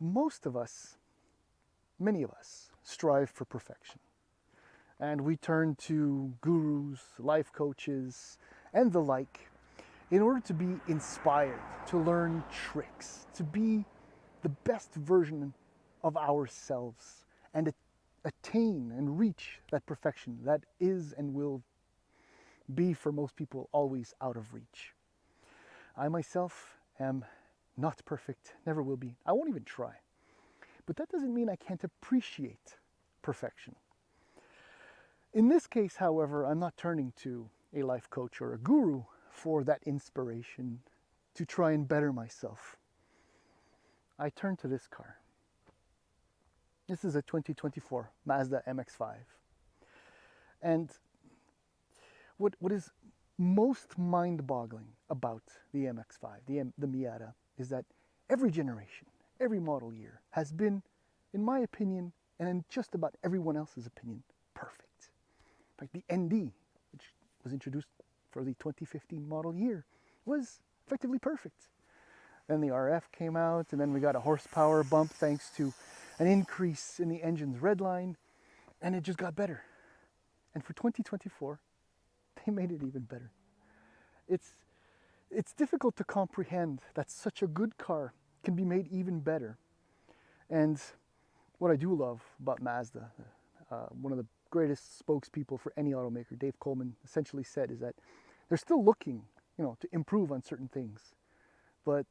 Most of us, many of us, strive for perfection. And we turn to gurus, life coaches, and the like in order to be inspired, to learn tricks, to be the best version of ourselves and attain and reach that perfection that is and will be for most people always out of reach. I myself am not perfect, never will be. I won't even try. But that doesn't mean I can't appreciate perfection. In this case, however, I'm not turning to a life coach or a guru for that inspiration to try and better myself. I turn to this car. This is a 2024 Mazda MX-5. And what is most mind-boggling about the MX-5, the Miata, is that every generation, every model year has been, in my opinion, and in just about everyone else's opinion, perfect. In fact, the ND, which was introduced for the 2015 model year, was effectively perfect. Then the RF came out, and then we got a horsepower bump thanks to an increase in the engine's red line, and it just got better. And for 2024, they made it even better. It's difficult to comprehend that such a good car can be made even better. And what I do love about Mazda, one of the greatest spokespeople for any automaker, Dave Coleman, essentially said is that they're still looking, to improve on certain things. But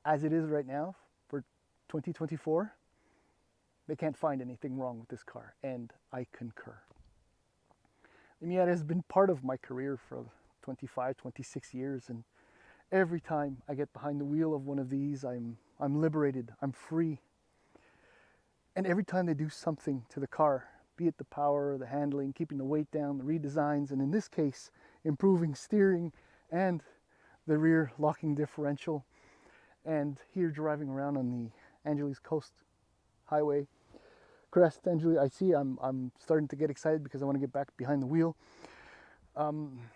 as it is right now, for 2024, they can't find anything wrong with this car, and I concur. The Miata has been part of my career for 25, 26 years, and every time I get behind the wheel of one of these, I'm liberated, I'm free. And every time they do something to the car, be it the power, the handling, keeping the weight down, the redesigns, and in this case, improving steering and the rear locking differential, and here driving around on the Angeles Coast Highway, Crest, Angeles, I see I'm starting to get excited because I want to get back behind the wheel. I'm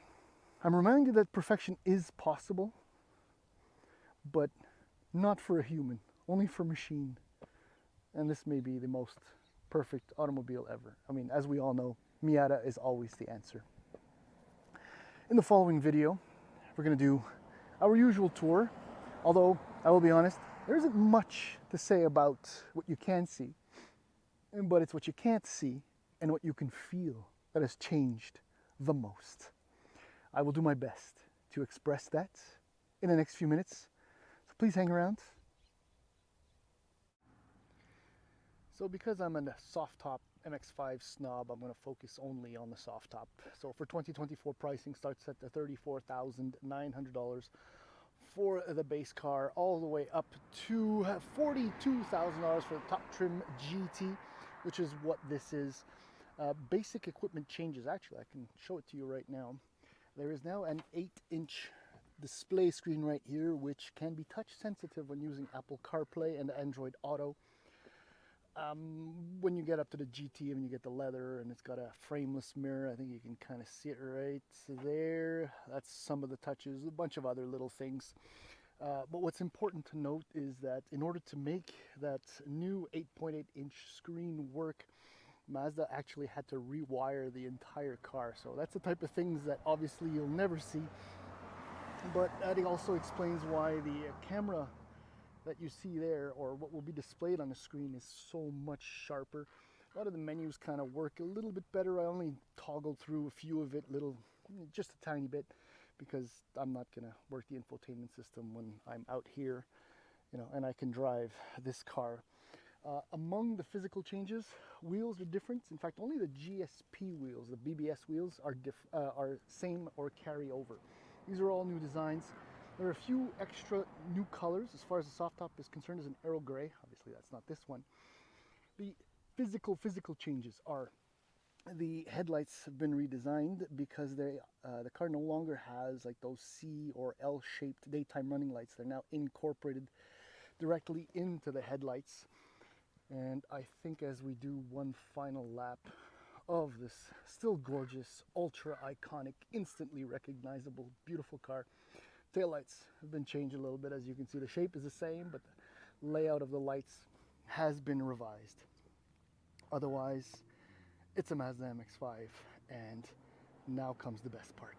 reminded that perfection is possible, but not for a human, only for machine. And this may be the most perfect automobile ever. I mean, as we all know, Miata is always the answer. In the following video, we're going to do our usual tour, although I will be honest, there isn't much to say about what you can see, but it's what you can't see and what you can feel that has changed the most. I will do my best to express that in the next few minutes, so please hang around. So because I'm a soft top MX-5 snob, I'm going to focus only on the soft top. So for 2024, pricing starts at the $34,900 for the base car, all the way up to $42,000 for the top trim GT, which is what this is. Basic equipment changes. Actually, I can show it to you right now. There is now an 8-inch display screen right here, which can be touch sensitive when using Apple CarPlay and Android Auto. When you get up to the GT and you get the leather and it's got a frameless mirror, I think you can kind of see it right there. That's some of the touches, a bunch of other little things. But what's important to note is that in order to make that new 8.8-inch screen work, Mazda actually had to rewire the entire car. So that's the type of things that obviously you'll never see. But that also explains why the camera that you see there, or what will be displayed on the screen, is so much sharper. A lot of the menus kind of work a little bit better. I only toggled through a few of it, just a tiny bit, because I'm not gonna work the infotainment system when I'm out here, and I can drive this car. Among the physical changes, wheels are different. In fact, only the GSP wheels, the BBS wheels, are same or carry over. These are all new designs. There are a few extra new colors as far as the soft top is concerned. Is an aero gray. Obviously, that's not this one. The physical changes are the headlights have been redesigned because the car no longer has like those C or L-shaped daytime running lights. They're now incorporated directly into the headlights. And I think as we do one final lap of this still gorgeous, ultra iconic, instantly recognizable, beautiful car, taillights have been changed a little bit. As you can see, the shape is the same, but the layout of the lights has been revised. Otherwise, it's a Mazda MX-5, and now comes the best part.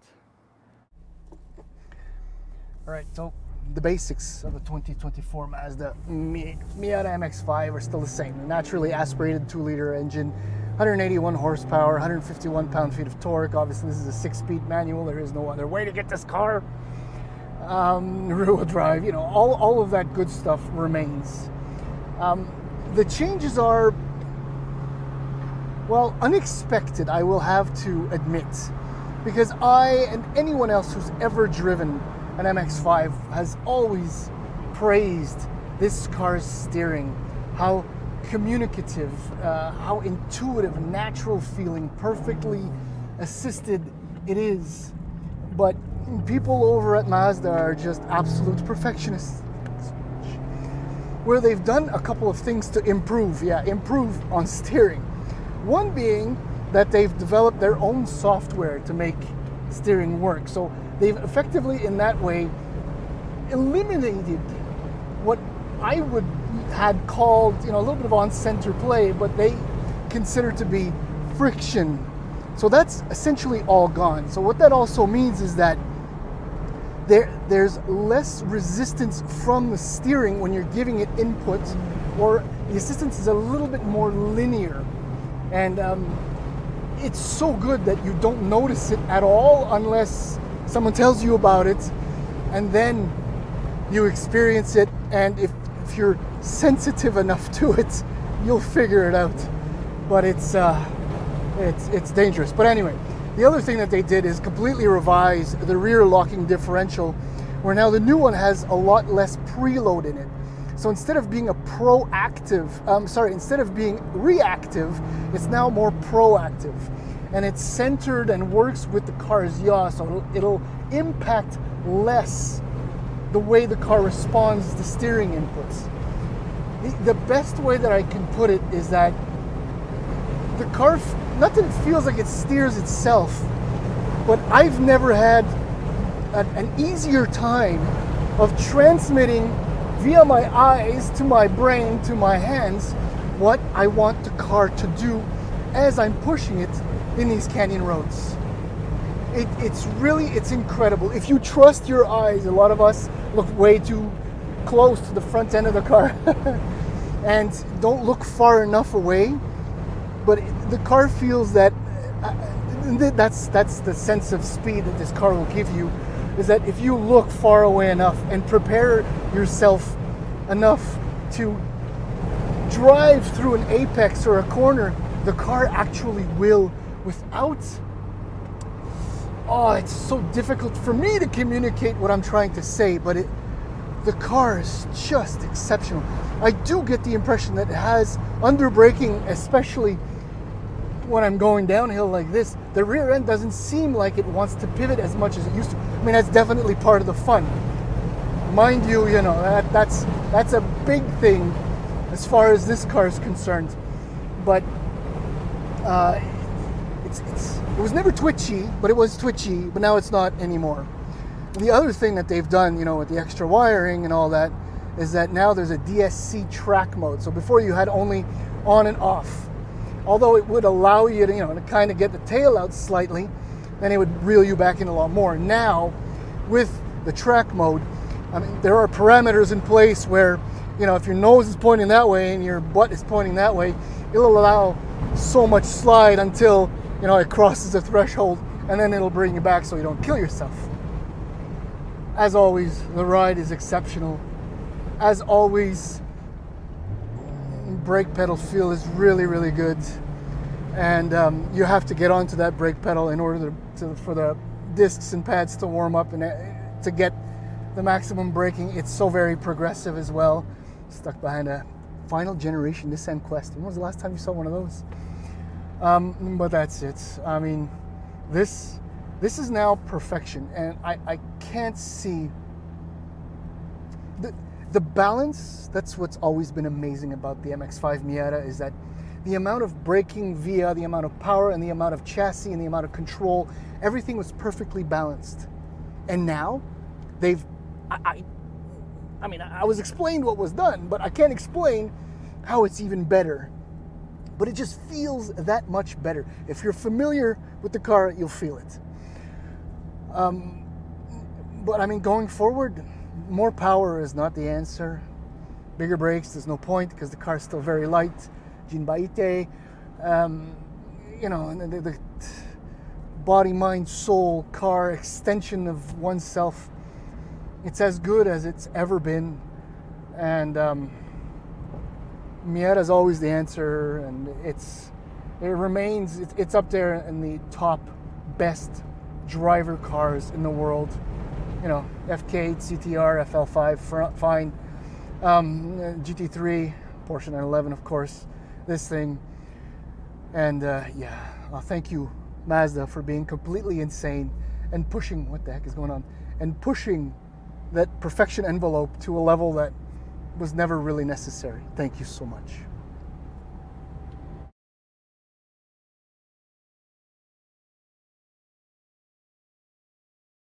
All right, so the basics of the 2024 Mazda Miata MX-5 are still the same. The naturally aspirated 2-liter engine, 181 horsepower, 151 pound-feet of torque. Obviously, this is a 6-speed manual. There is no other way to get this car. Rear-wheel drive, you know, all of that good stuff remains. The changes are, well, unexpected, I will have to admit, because I and anyone else who's ever driven an MX-5 has always praised this car's steering, how communicative, how intuitive, natural feeling, perfectly assisted it is. But people over at Mazda are just absolute perfectionists, where they've done a couple of things to improve on steering. One being that they've developed their own software to make steering work. So they've effectively, in that way, eliminated what I would had called, you know, a little bit of on-center play, but they consider to be friction. So that's essentially all gone. So what that also means is that there's less resistance from the steering when you're giving it input, or the assistance is a little bit more linear. And it's so good that you don't notice it at all unless someone tells you about it, and then you experience it, and if you're sensitive enough to it, you'll figure it out. But it's dangerous. But anyway, the other thing that they did is completely revise the rear locking differential, where now the new one has a lot less preload in it. So instead of being instead of being reactive, it's now more proactive. And it's centered and works with the car's yaw, so it'll impact less the way the car responds to steering inputs. The best way that I can put it is that the car, not that it feels like it steers itself, but I've never had an easier time of transmitting via my eyes to my brain, to my hands, what I want the car to do as I'm pushing it in these canyon roads. It's incredible. If you trust your eyes, a lot of us look way too close to the front end of the car and don't look far enough away, but the car feels that that's the sense of speed that this car will give you, is that if you look far away enough and prepare yourself enough to drive through an apex or a corner, the car actually will, without, it's so difficult for me to communicate what I'm trying to say, but the car is just exceptional. I do get the impression that it has under braking, especially when I'm going downhill like this, the rear end doesn't seem like it wants to pivot as much as it used to. I mean, that's definitely part of the fun. Mind you, you know, that's a big thing as far as this car is concerned. But it was never twitchy, but it was twitchy, but now it's not anymore. The other thing that they've done, you know, with the extra wiring and all that, is that now there's a DSC track mode. So before you had only on and off. Although it would allow you to, you know, to kind of get the tail out slightly, then it would reel you back in a lot more. Now, with the track mode, I mean, there are parameters in place where, you know, if your nose is pointing that way and your butt is pointing that way, it'll allow so much slide until, you know, it crosses a threshold, and then it'll bring you back so you don't kill yourself. As always, the ride is exceptional. As always, brake pedal feel is really, really good, and you have to get onto that brake pedal in order for the discs and pads to warm up and to get the maximum braking. It's so very progressive as well. Stuck behind a final generation Nissan Quest. When was the last time you saw one of those? But that's it. I mean, this is now perfection, and I can't see the balance. That's what's always been amazing about the MX-5 Miata, is that the amount of braking via the amount of power and the amount of chassis and the amount of control, everything was perfectly balanced. And now I mean, I was explained what was done, but I can't explain how it's even better, but it just feels that much better. If you're familiar with the car, you'll feel it. But I mean, going forward, more power is not the answer. Bigger brakes, there's no point because the car's still very light. Jinbaite, you know, and the body, mind, soul car extension of oneself. It's as good as it's ever been, and Miata is always the answer, and it remains. It's up there in the top best driver cars in the world. You know, F8, CTR, FL5, fine. GT3, Porsche 911, of course. This thing, and yeah, thank you, Mazda, for being completely insane and pushing. What the heck is going on? And pushing that perfection envelope to a level that was never really necessary. Thank you so much.